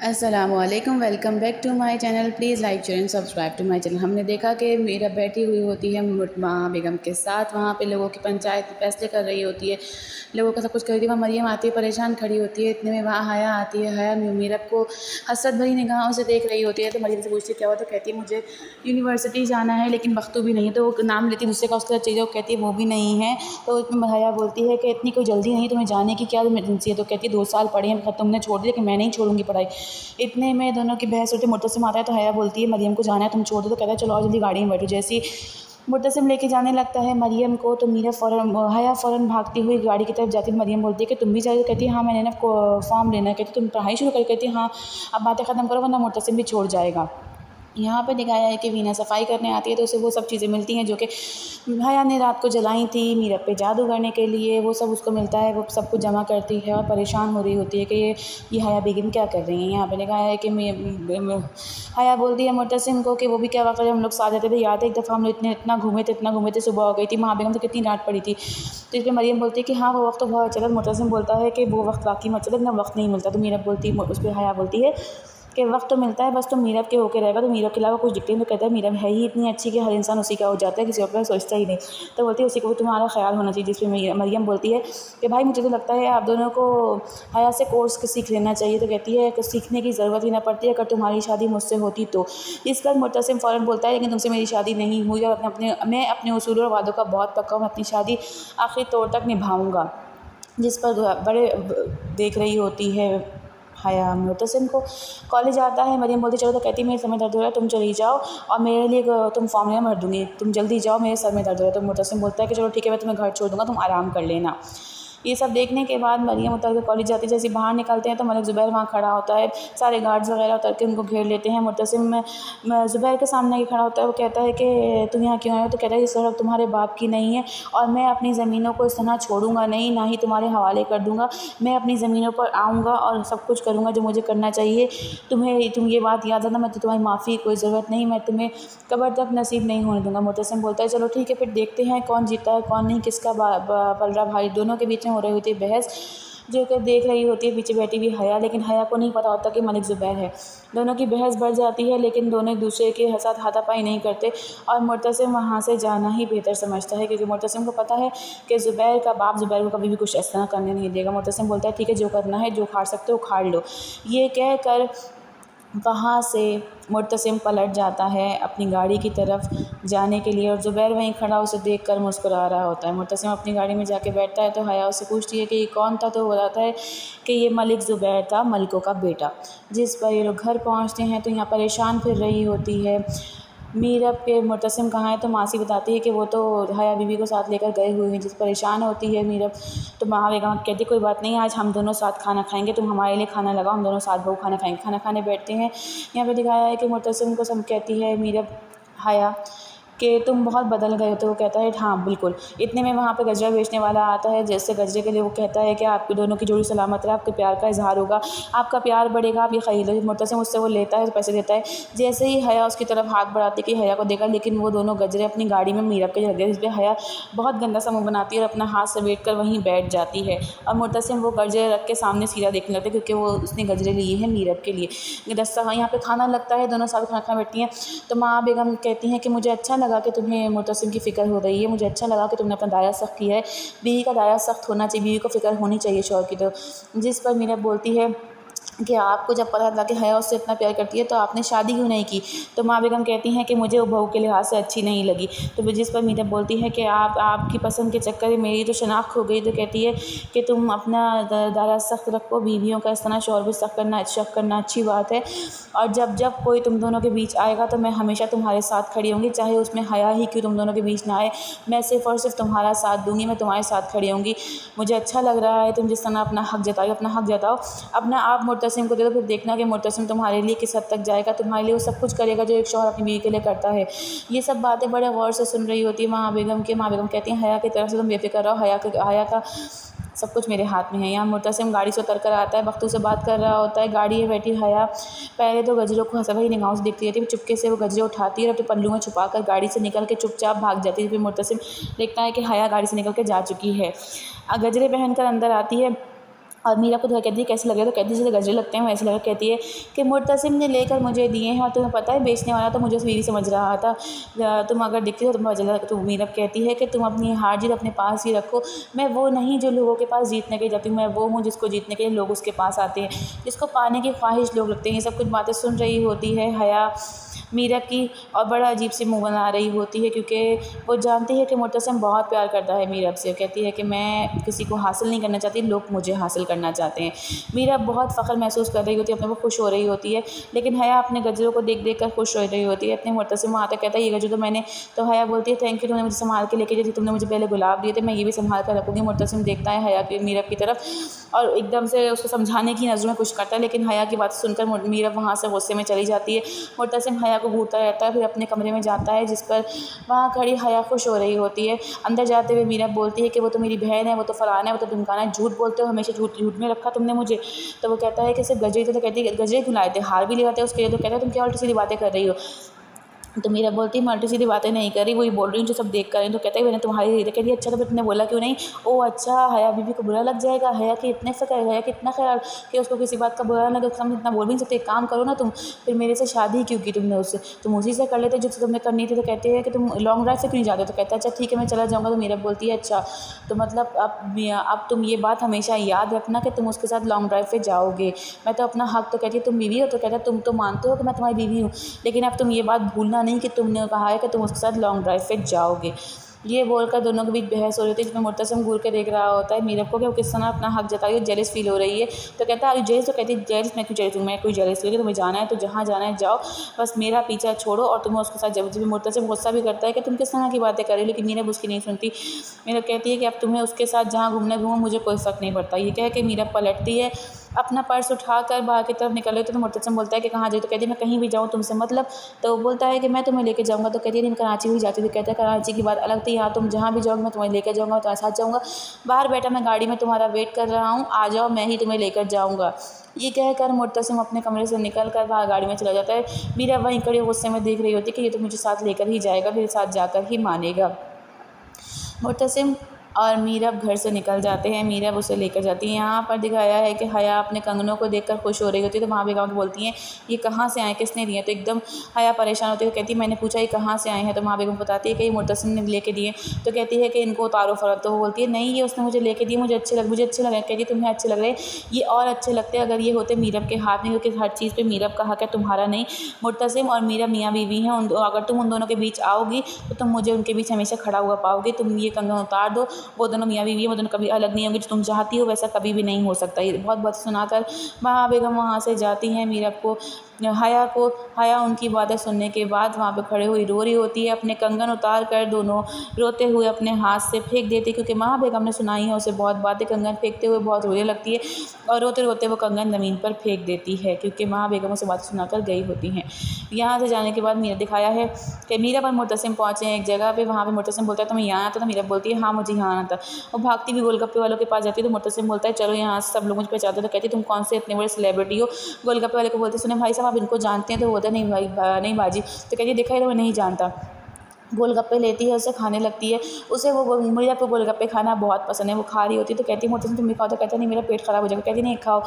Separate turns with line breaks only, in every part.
अस्सलामुअलैकुम, welcome back to my channel. Please like share and subscribe to my channel. हमने देखा कि मीरा बैठी हुई होती है मुटमा बेगम के साथ, वहाँ पे लोगों की पंचायत फैसले कर रही होती है, लोगों का सब कुछ कर रही है। वहाँ मरियम आती है, परेशान खड़ी होती है। इतने में वहाँ हया आती है। हया मीरब को हसरत भरी निगाहों से देख रही होती है। तो मरियम से पूछती है क्या हुआ, तो कहती है मुझे यूनिवर्सिटी जाना है लेकिन बख्तू भी नहीं है। तो वो नाम लेती है दूसरे का, उसके साथ चाहिए, वो कहती है वो भी नहीं है। तो इसमें हया बोलती है कि इतनी कोई जल्दी नहीं, तुम्हें जाने की क्या इमरजेंसी है। तो कहती है 2 साल पढ़े हैं, तुमने छोड़ दिया कि मैं नहीं छोड़ूंगी पढ़ाई। इतने में दोनों की बहस होती है। मुर्तसिम आता है तो हया बोलती है मरियम को जाना है, तुम छोड़ दो। तो कहता है चलो और जल्दी गाड़ी में बैठो। जैसे ही मुर्तसिम लेके जाने लगता है मरियम को, तो हया फ़ौरन भागती हुई गाड़ी की तरफ जाती है। मरियम बोलती है कि तुम भी जाओ। कहती है हाँ, मैंने ना फॉर्म लेना है। कहती तुम पढ़ाई शुरू कर। कहती है हाँ, अब बातें ख़त्म करो वरना मुर्तसिम भी छोड़ जाएगा। यहाँ पे दिखाया है कि वीना सफाई करने आती है तो उसे वो सब चीज़ें मिलती हैं जो कि हया ने रात को जलाई थी मीरब पे जादू करने के लिए। वो सब उसको मिलता है, वो सब कुछ जमा करती है और परेशान हो रही होती है कि ये हया बेगम क्या कर रही हैं। यहाँ पे लिखा है कि हया बोलती है मुर्तसिम को कि वो भी क्या वक्त जब हम लोग साथ जाते थे, याद है एक दफ़ा हम लोग इतना घूमे थे, सुबह हो गई थी, वहाँ बेगम तो कितनी डांट पड़ी थी। तो इस पर मरियम बोलती है कि हाँ वो वक्त तो बहुत अच्छा था। मुर्तसिम बोलता है कि वो वक्त वाकई में अच्छा था, इतना वक्त नहीं मिलता। तो मीरब बोलती उस पर हया बोलती है कि वक्त तो मिलता है, बस तुम मीरब के होके रहेगा तो मीरब के अलावा कुछ दिखते नहीं। तो कहता है मीरब है ही इतनी अच्छी कि हर इंसान उसी का हो जाता है, किसी और सोचता ही नहीं। तो बोलती है उसी को भी तुम्हारा ख्याल होना चाहिए। जिसमें मरियम बोलती है कि भाई मुझे तो लगता है आप दोनों को हया से कोर्स सीख लेना चाहिए। तो कहती है कि सीखने की ज़रूरत ही ना पड़ती अगर तुम्हारी शादी मुझसे होती तो। इस पर मुर्तसिम फ़ौरन बोलता है लेकिन तुमसे मेरी शादी नहीं हुई और मैं अपने उसूलों और वादों का बहुत पक्का हूँ, अपनी शादी आखिरी तौर तक निभाऊँगा। जिस पर बड़े देख रही होती है हया मुर्तसिम को। कॉलेज आता है, मरियम बोलती चलो। तो कहती मेरे सर में दर्द हो रहा है, तुम चली जाओ और मेरे लिए तुम फॉर्मूला भर दूँगी, तुम जल्दी जाओ, मेरे सर में दर्द हो रहा है। तो मुर्तसिम बोलता है कि चलो ठीक है, मैं तुम्हें घर छोड़ दूँगा, तुम आराम कर लेना। ये सब देखने के बाद मरियम उतर के कॉलेज जाती है। जैसे बाहर निकलते हैं तो मलिक ज़ुबैर वहाँ खड़ा होता है, सारे गार्ड्स वगैरह उतर के उनको घेर लेते हैं। मुर्तसिम ज़ुबैर के सामने ही खड़ा होता है। वो कहता है कि तुम यहाँ क्यों आए हो। तो कहता है ये सड़क तुम्हारे बाप की नहीं है और मैं अपनी ज़मीनों को इस तरह छोड़ूंगा नहीं, ना ही तुम्हारे हवाले कर दूंगा। मैं अपनी ज़मीनों पर आऊँगा और सब कुछ करूँगा जो मुझे करना चाहिए। तुम ये बात याद रखना, मैं तो तुम्हारी माफ़ी की कोई ज़रूरत नहीं, मैं तुम्हें कब्र तक नसीब नहीं होने दूंगा। मुर्तसिम बोलता है चलो ठीक है, फिर देखते हैं कौन जीता है कौन नहीं, किसका पल रहा भाई। दोनों के बीच में हो रही होती है बहस, जो कि देख रही होती है पीछे बैठी हुई हया। लेकिन हया को नहीं पता होता कि मलिक ज़ुबैर है। दोनों की बहस बढ़ जाती है लेकिन दोनों एक दूसरे के साथ हाथापाई नहीं करते और मुर्तसिम वहाँ से जाना ही बेहतर समझता है, क्योंकि मुर्तसिम को पता है कि ज़ुबैर का बाप ज़ुबैर को कभी भी कुछ ऐसा करने नहीं देगा। मुर्तसिम बोलता है ठीक है, जो करना है, जो उखाड़ सकते हो उखाड़ लो। ये कह कर वहाँ से मुर्तसिम पलट जाता है अपनी गाड़ी की तरफ जाने के लिए और ज़ुबैर वहीं खड़ा उसे देखकर मुस्कुरा रहा होता है। मुर्तसिम अपनी गाड़ी में जाके बैठता है तो हया उससे पूछती है कि ये कौन था। तो वो बताता है कि ये मलिक ज़ुबैर था, मलिकों का बेटा। जिस पर ये लोग घर पहुँचते हैं तो यहाँ परेशान फिर रही होती है मीरब के मुर्तसिम कहाँ है। तो मासी बताती है कि वो तो हया बीबी को साथ लेकर गए हुए हैं। जिस परेशान होती है मीरब तो बेगम कहती कोई बात नहीं, आज हम दोनों साथ खाना खाएंगे, तुम हमारे लिए खाना लगाओ, हम दोनों साथ बहू खाना खाएंगे। खाना खाने बैठते हैं। यहाँ पे दिखाया है कि मुर्तसिम को सब कहती है मीरब हया कि तुम बहुत बदल गए हो। तो वो कहता है हाँ बिल्कुल। इतने में वहाँ पे गजरा बेचने वाला आता है, जैसे गजरे के लिए वो कहता है कि आपके दोनों की जोड़ी सलामत रहे, आपके प्यार का इजहार होगा, आपका प्यार बढ़ेगा, आप ये खरीदो। मुर्तसिम उससे वो लेता है, पैसे देता है। जैसे ही हया उसकी तरफ हाथ बढ़ाती कि हया को देखा, लेकिन वो दोनों गजरे अपनी गाड़ी में मीरब के रख गए। इस पर हया बहुत गंदा सा मुँह बनाती है और अपना हाथ समेट कर वहीं बैठ जाती है और मुर्तसिम वो गजरे रख के सामने सीधा देखने लगता है, क्योंकि वो उसने गजरे लिए हैं मीरब के लिए। दस्ता यहाँ पे खाना लगता है, दोनों साथ खाना खा बैठती हैं। तो माँ बेगम कहती हैं कि मुझे अच्छा लगा कि तुम्हें मुर्तसिम की फ़िक्र हो रही है, मुझे अच्छा लगा कि तुमने अपना दायरा सख्त किया है। बीवी का दायरा सख्त होना चाहिए, बीवी को फ़िक्र होनी चाहिए शौहर की। तो जिस पर मीरब बोलती है कि आपको जब पता था कि हया उससे इतना प्यार करती है तो आपने शादी क्यों नहीं की। तो माँ बेगम कहती हैं कि मुझे वो बहू के लिहाज से अच्छी नहीं लगी। तो जिस पर मीरब बोलती है कि आपकी पसंद के चक्कर में मेरी तो शनाख्त हो गई। तो कहती है कि तुम अपना दायरा सख्त रखो, बीवियों का इस तरह शौहर भी शक करना अच्छी बात है, और जब कोई तुम दोनों के बीच आएगा तो मैं हमेशा तुम्हारे साथ खड़ी होंगी, चाहे उसमें हया ही क्यों तुम दोनों के बीच ना आए, मैं सिर्फ़ और सिर्फ तुम्हारा साथ दूंगी, मैं तुम्हारे साथ खड़ी होंगी। मुझे अच्छा लग रहा है तुम जिस तरह अपना हक जताओ, अपना हक जताओ, अपना आप मुर्तसिम को दे दो, फिर देखना कि मुर्तसिम तुम्हारे लिए किस हद तक जाएगा, तुम्हारे लिए वो सब कुछ करेगा जो एक शौहर अपनी बीवी के लिए करता है। ये सब बातें बड़े गौर से सुन रही होती है माँ बेगम के। माँ बेगम कहती हैं हया की तरफ से तुम बेफिक्र रहो, हया का सब कुछ मेरे हाथ में है। यहाँ मुर्तसिम गाड़ी से उतर कर आता है, बख्तू से बात कर रहा होता है। गाड़ी में बैठी हया पहले तो गजरों को हंसा भरी निगाहों से देखती रहती है, चुपके से वो गजरे उठाती है और अपने पल्लू में छुपा कर गाड़ी से निकल के चुपचाप भाग जाती है। फिर मुर्तसिम देखता है कि हया गाड़ी से निकल के जा चुकी है। गजरे पहन कर अंदर आती है और मीरा को कहती है कैसे लग रहे, तो कहती है जैसे गजरे लगते हैं वैसे लग रहे। कहती है कि मुर्तसिम ने लेकर मुझे दिए हैं और तुम्हें पता है बेचने वाला तो मुझे बीवी समझ रहा था, तुम अगर दिखती हो तो तुम्हें वजह। तो मीरा कहती है कि तुम अपनी हार जीत अपने पास ही रखो, मैं वो नहीं जो लोगों के पास जीतने के लिए जाती हूँ, मैं वो हूँ जिसको जीतने के लिए लोग उसके पास आते हैं, जिसको पाने की ख्वाहिश लोग रखते हैं। ये सब कुछ बातें सुन रही होती है हया मीरा की, और बड़ा अजीब सी मुँह बना रही होती है क्योंकि वो जानती है कि मुर्तसिम बहुत प्यार करता है मीरा से। कहती है कि मैं किसी को हासिल नहीं करना चाहती, लोग मुझे हासिल करना चाहते हैं। मीरा बहुत फ़ख्र महसूस कर रही होती है, अपने को खुश हो रही होती है, लेकिन हया अपने गजरों को देख देख कर खुश हो रही होती है। अपने मुर्तसिम वहाँ तक कहता है ये गजर तो मैंने, तो हया बोलती है थैंक यू, तुमने मुझे संभाल के लेके गई, तुमने मुझे पहले गुलाब दिए थे, मैं ये भी संभाल कर रखूँगी। मुर्तसिम देखता है हया की मीरा की तरफ और एकदम से उसको समझाने की नज़रों में कुछ करता है, लेकिन हया की बात सुनकर मीरा वहाँ से गुस्से में चली जाती है। मुर्तसिम हया को घूरता रहता है, फिर अपने कमरे में जाता है, जिस पर वहाँ खड़ी हया खुश हो रही होती है। अंदर जाते हुए मीरा बोलती है कि वो तो मेरी बहन है, वो तो फलाना है, वो तो ढिमकाना है, झूठ बोलते हो, हमेशा झूठ झूठ में रखा तुमने मुझे। तो वो कहता है कि सिर्फ गजरे थे, तो कहती है गजरे क्यों लाए थे, हार भी ले आते उसके लिए। तो कहता है तुम क्या उल्टी सीधी बातें कर रही हो। तो मीरा बोलती है मैं उल्टी सीधी बातें नहीं कर रही, वही बोल रही हूँ जो सब देख कर रही हूँ। तो कहता है मैंने तुम्हारी रीत। कहती है अच्छा तो फिर तुमने बोला क्यों नहीं। ओ अच्छा, हया बीबी को बुरा लग जाएगा, हया के इतने फ़िक्र, हया के इतना ख्याल कि उसको किसी बात का बुरा ना लगे, हम इतना बोल भी नहीं सकते। एक काम करो ना तुम, फिर मेरे से शादी क्यों की तुमने उससे, तुम उसी से कर लेते जो तुमने करनी थी। तो कहते हैं कि तुम लॉन्ग ड्राइव से क्यों नहीं जाते। तो कहता है अच्छा ठीक है मैं चला जाऊँगा। तो मीरा बोलती है अच्छा तो मतलब अब तुम ये बात हमेशा याद रखना कि तुम उसके साथ लॉन्ग ड्राइव पे जाओगे, मैं तो अपना हक। तो कहती है तुम बीवी हो। तो कहता है तुम तो मानते हो कि मैं तुम्हारी बीवी हूँ, लेकिन अब तुम ये बात भूलना नहीं कि तुमने कहा है कि तुम उसके साथ लॉन्ग ड्राइव पे जाओगे। ये बोलकर दोनों के बीच बहस हो रही थी, जिसमें मुर्तसिम घूर के देख रहा होता है मीरा को कि वो किस तरह अपना हक जताई और जेलस फील हो रही है। तो कहता है जेलस। तो कहती है जेलस मैं क्यों जेलस हूँ, मैं कोई जेलस नहीं, तुम्हें जाना है तो जहाँ जाना है जाओ, बस मेरा पीछा छोड़ो। और तुम्हें उसके साथ जब मुर्तसिम गुस्सा भी करता है कि तुम किस तरह की बातें कर रही हो, लेकिन मीरा उसकी नहीं सुनती। मीरा कहती है कि अब तुम्हें उसके साथ जहाँ घूमना घूमो, मुझे कोई फ़र्क नहीं पड़ता। ये कह के मीरा पलटती है, अपना पर्स उठाकर बाहर की तरफ निकल रही। तो मुर्तसिम बोलता है कि कहाँ जाए। तो कहती है मैं कहीं भी जाऊँ तुमसे मतलब। तो वो बोलता है कि मैं तुम्हें लेके जाऊँगा। तो कहती है मैं कराची भी जाती थी। कहता है कराची की बात अलग थी, यहाँ तुम जहाँ भी जाओगे मैं तुम्हें लेकर जाऊँगा, तुम्हारे साथ जाऊँगा। बाहर बैठा मैं गाड़ी में तुम्हारा वेट कर रहा हूँ, आ जाओ मैं ही तुम्हें लेकर जाऊँगा। ये कहकर मुर्तसिम अपने कमरे से निकल कर बाहर गाड़ी में चला जाता है। मीरा वहीं खड़ी गुस्से में देख रही होती है कि ये तो मुझे साथ लेकर ही जाएगा, मेरे साथ जाकर ही मानेगा। मुर्तसिम और मीरा घर से निकल जाते हैं। मीरा उसे लेकर जाती है। यहाँ पर दिखाया है कि हया अपने कंगनों को देखकर खुश हो रही होती है। तो वहाँ बेगम को बोलती हैं ये कहाँ से आए, किसने दिए। तो एकदम हया परेशान होती है, तो कहती है मैंने पूछा ये कहाँ से आए हैं। तो वहाँ बेगम बताती है कि ये मुर्तसिम ने लेके दिए। तो कहती है कि इनको उतारो फ़र्क। तो वो बोलती है नहीं ये उसने मुझे लेके दिए, मुझे अच्छे लग रहे। कहती है तुम्हें अच्छे लग रहे, ये और अच्छे लगते अगर ये होते मीरब के हाथ में, क्योंकि हर चीज़ पर मीरब का हक है, तुम्हारा नहीं। मुर्तसिम और मीरा मियाँ बीवी हैं, अगर तुम उन दोनों के बीच आओगी तो तुम मुझे उनके बीच हमेशा खड़ा हुआ पाओगे। तुम ये कंगन उतार दो, वो दोनों मियाँ बीवी है, वो दोनों कभी अलग नहीं होंगे, जो तुम चाहती हो वैसा कभी भी नहीं हो सकता। ये बहुत बात सुनाकर वहाँ बेगम वहाँ से जाती हैं। मीरब को हया उनकी बातें सुनने के बाद वहाँ पे खड़े हुई रो रही होती है। अपने कंगन उतार कर दोनों रोते हुए अपने हाथ से फेंक देती, क्योंकि माँ बेगम ने सुनाई है उसे बहुत बातें। कंगन फेंकते हुए बहुत रोने लगती है और रोते रोते वो कंगन ज़मीन पर फेंक देती है, क्योंकि माँ बेगम उसे बातें सुनाकर गई होती हैं। यहाँ से जाने के बाद मीरा दिखाया है कि मीरा और मुर्तसिम पहुँचे हैं एक जगह पे। वहाँ पे मुर्तसिम बोलता है तुम्हें यहाँ आता था। मीरा बोलती है हाँ मुझे यहाँ आना था। वो भागती भी गोलगप्पे वालों के पास जाती है। तो मुर्तसिम बोलता है चलो यहाँ से सब लोग मुझे पहचानते। तो कहती तुम कौन से इतने बड़े सेलिब्रिटी हो। गोलगप्पे वाले को बोलते सुने भाई साहब आप इनको जानते हैं। तो बोलता नहीं भाई नहीं बाजी। तो कहती देखा है तो मैं नहीं जानता। गोलगप्पे लेती है, उसे खाने लगती है। उसे वो मीरा को गोलगप्पे खाना बहुत पसंद है। वो खा रही होती है तो कहती है मुर्तसिम तुम भी खाओ। तो कहता नहीं मेरा पेट ख़राब हो जाएगा। कहती नहीं खाओ।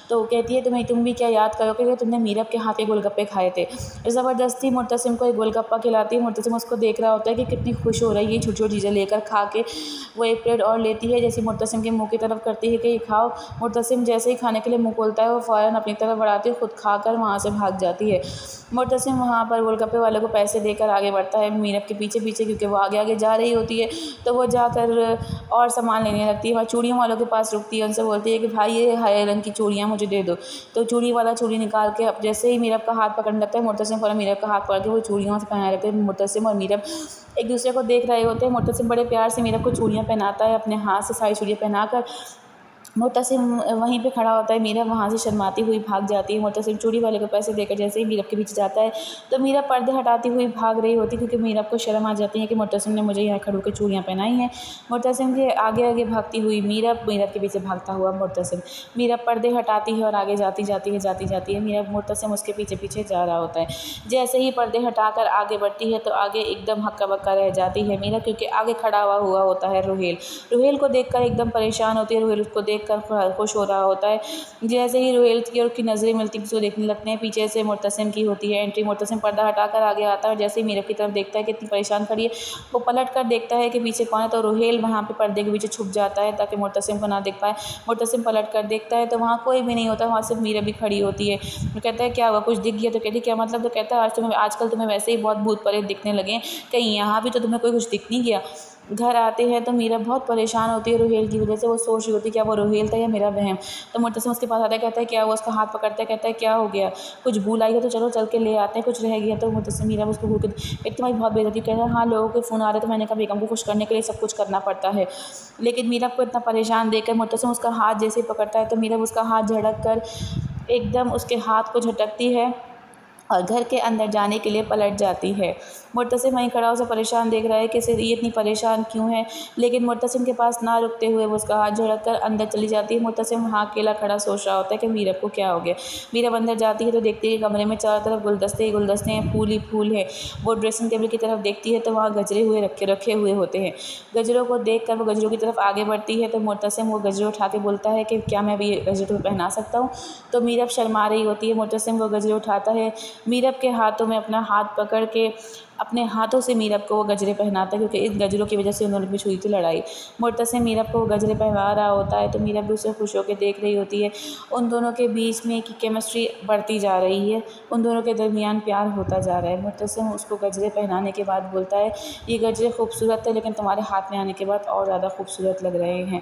तो कहती है तुम भी क्या याद करो कि तुमने मीरब के हाथ के गोलगप्पे खाए थे। ज़बरदस्ती मुर्तसिम को एक गोलगप्पा खिलाती है। मुर्तसिम उसको देख रहा होता है कि कितनी खुश हो रही है, छोटी छोटी चीज़ें लेकर खा के। वो एक प्लेट और लेती है, जैसे मुर्तसिम के मुँह की तरफ करती है कि ये खाओ। मुर्तसिम जैसे ही खाने के लिए मुँह खोलता है वो फ़ौरन अपनी तरफ बढ़ाती है, खुद खाकर वहाँ से भाग जाती है। मुर्तसिम वहाँ पर गोलगप्पे वाले को पैसे देकर आगे बढ़ता है मीरब के पीछे पीछे, क्योंकि वो आगे आगे जा रही होती है। तो वो जाकर और सामान लेने लगती है। वहाँ चूड़ियों वालों के पास रुकती है, उनसे बोलती है कि भाई ये हरे रंग की चूड़ियाँ मुझे दे दो। तो चूड़ी वाला चूड़ी निकाल के अब जैसे ही मीरब का हाथ पकड़ने लगता है, मुर्तसिम फ़ौरन मीरब का हाथ पकड़ के वो चूड़ियों से पहनाने लगते हैं। मुर्तसिम और मीरब एक दूसरे को देख रहे होते हैं। मुर्तसिम बड़े प्यार से मीरब को चूड़ियाँ पहनाता है, अपने हाथ से सारी चूड़ियाँ पहनाकर। मुर्तसिम वहीं पे खड़ा होता है। मीरा वहाँ से शर्माती हुई भाग जाती है। मुर्तसिम चूड़ी वाले को पैसे देकर जैसे ही मीरब के पीछे जाता है तो मीरा पर्दे हटाती हुई भाग रही होती है, क्योंकि मीरब को शर्म आ जाती है कि मुर्तसिम ने मुझे यहाँ खड़े होकर चूड़ियाँ पहनाई हैं। मुर्तसिम के आगे आगे भागती हुई मीरब के पीछे भागता हुआ मुर्तसिम। मीरब पर्दे हटाती है और आगे जाती है। मीरब मुर्तसिम उसके पीछे पीछे जा रहा होता है। जैसे ही पर्दे हटाकर आगे बढ़ती है तो आगे एकदम हक्का बक्का रह जाती है मीरा, क्योंकि आगे खड़ा हुआ होता है रुहेल। रुहेल को देखकर एकदम परेशान होती है। रुहेल उसको देख कर खुश हो रहा होता है। जैसे ही रोहेल की और उसकी नज़रें मिलती हैं, किसी को देखने लगते हैं, पीछे से मुर्तसिम की होती है एंट्री। मुर्तसिम पर्दा हटाकर आगे आता है और जैसे ही मीरब की तरफ देखता है कि इतनी परेशान खड़ी है, वो पलट कर देखता है कि पीछे कौन है, तो रोहेल वहाँ पे पर्दे के पीछे छुप जाता है ताकि मुर्तसिम को ना देख पाए। मुर्तसिम पलट कर देखता है तो वहाँ कोई भी नहीं होता, वहाँ सिर्फ मीरब भी खड़ी होती है। वो कहता है क्या हुआ, कुछ दिख गया? तो कहती क्या मतलब? तो कहता है आजकल तुम्हें वैसे ही बहुत भूत प्रेत दिखने लगे हैं, कहीं यहाँ भी तो तुम्हें कोई कुछ दिख नहीं गया? घर आते हैं तो मीरा बहुत परेशान होती है रोहेल की वजह से। वो सोच रही होती है क्या वो रोहेल था या मेरा वहम। तो मुर्तसिम उसके पास आता है, कहता है क्या हुआ? उसका हाथ पकड़ता है, कहता है क्या हो गया? कुछ भूल आई है तो चलो चल के ले आते हैं, कुछ रह गया। तो मुर्तसिम मीरा उसको भूल के एक तुम्हारी बहुत बेइज्जती। कहता है हाँ लोगों के फ़ोन आ रहे तो मैंने कहा बेगम को खुश करने के लिए सब कुछ करना पड़ता है। लेकिन मीरा को इतना परेशान देखकर मुर्तसिम उसका हाथ जैसे ही पकड़ता है तो मीरा उसका हाथ झड़क कर एकदम उसके हाथ को झटकती है और घर के अंदर जाने के लिए पलट जाती है। मुर्तसिम वहीं खड़ा उसे परेशान देख रहा है कि ये इतनी परेशान क्यों है, लेकिन मुर्तसिम के पास ना रुकते हुए वो उसका हाथ झड़क कर अंदर चली जाती है। मुर्तसिम वहाँ अकेला खड़ा सोच रहा होता है कि मीरब को क्या हो गया। मीरब अंदर जाती है तो देखती है कमरे में चारों तरफ गुलदस्ते ही गुलदस्ते हैं, फूल ही फूल हैं। वो ड्रेसिंग टेबल की तरफ देखती है तो वहाँ गजरे रखे हुए होते हैं। गजरों को देख कर वो गजरों की तरफ आगे बढ़ती है तो मुर्तसिम वो गजरे उठा के बोलता है कि क्या मैं अभी ये गजरे तुम्हें पहना सकता हूँ? तो मीरब शर्मा रही होती है। मुर्तसिम वो गजरे उठाता है, मीरब के हाथों में अपना हाथ पकड़ के अपने हाथों से मीरब को वो गजरे पहनाता है, क्योंकि इस गजरों की वजह से उन दोनों के बीच हुई थी लड़ाई। मुर्तसिम मीरब को वो गजरे पहना रहा होता है तो मीरब भी उसे खुश होकर देख रही होती है। उन दोनों के बीच में की केमिस्ट्री बढ़ती जा रही है, उन दोनों के दरमियान प्यार होता जा रहा है। मुर्तसिम उसको गजरे पहनाने के बाद बोलता है ये गजरे खूबसूरत है लेकिन तुम्हारे हाथ में आने के बाद और ज़्यादा खूबसूरत लग रहे हैं।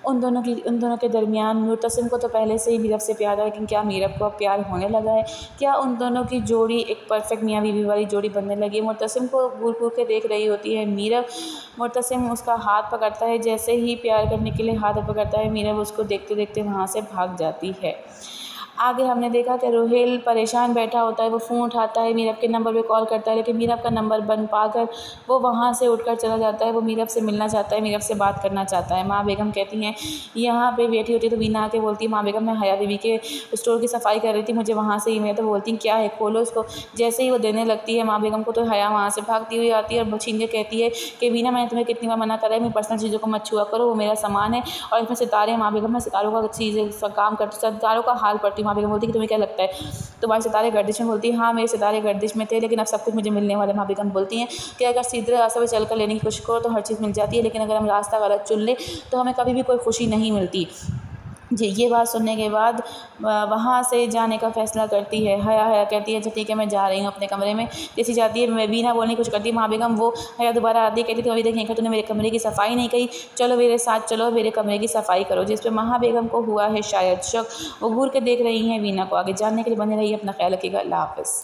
उन दोनों के दरमियान मुर्तसिम को तो पहले से ही मीरब से प्यार है, लेकिन क्या मीरब को अब प्यार होने लगा है? क्या उन दोनों की जोड़ी एक परफेक्ट मियाँ बीवी वाली जोड़ी बनने लगी है? मुर्तसिम को घूर घूर के देख रही होती है मीरब। मुर्तसिम उसका हाथ पकड़ता है, जैसे ही प्यार करने के लिए हाथ पकड़ता है मीरब उसको देखते देखते वहाँ से भाग जाती है। आगे हमने देखा कि रोहेल परेशान बैठा होता है, वो फ़ोन उठाता है, मीरब के नंबर पे कॉल करता है, लेकिन मीरब का नंबर बन पाकर वो वहाँ से उठकर चला जाता है। वो मीरब से मिलना चाहता है, मीरब से बात करना चाहता है। माँ बेगम कहती हैं यहाँ पे बैठी होती है तो बीना आके बोलती है माँ बेगम मैं हया बीवी के स्टोर की सफाई कर रही थी, मुझे वहाँ से ईमेल। तो बोलती हैं क्या है, खोलो इसको। जैसे ही वो देने लगती है माँ बेगम को तो हया वहाँ से भागती हुई आती है और छीन के कहती है कि बीना मैंने तुम्हें कितनी बार मना करा है, मेरी पर्सनल चीज़ों को मत छुआ करो, वो मेरा सामान है और इसमें सितारे हैं। माँ बेगम मैं सितारों का चीज़ें काम करती, सितारों का हाल पढ़ती हूँ। माँ बेगम बोलती कि तुम्हें क्या लगता है तुम्हारे सितारे गर्दिश में? बोलती है हाँ मेरे सितारे गर्दिश में थे लेकिन अब सब कुछ मुझे मिलने वाला है। माँ बेगम बोलती हैं कि अगर सीधे रास्ते पर चलकर लेने की कोशिश करो तो हर चीज़ मिल जाती है, लेकिन अगर हम रास्ता गलत चुन ले तो हमें कभी भी कोई खुशी नहीं मिलती। जी ये बात सुनने के बाद वहाँ से जाने का फ़ैसला करती है। हया कहती है अच्छा ठीक है मैं जा रही हूँ अपने कमरे में। जैसी जाती है मैं बीना बोलने की कुछ करती है माँ बेगम, वो हया दोबारा आती है, कहती तुम अभी तक नहीं कर, तूने मेरे कमरे की सफाई नहीं की, चलो मेरे साथ चलो मेरे कमरे की सफाई करो। जिस पर महा बेगम को हुआ है शायद शक, वो घूर के देख रही हैं वीना को। आगे जानने के लिए बने रही अपना ख्याल रखिएगा। अल्लाह हाफ़िज़।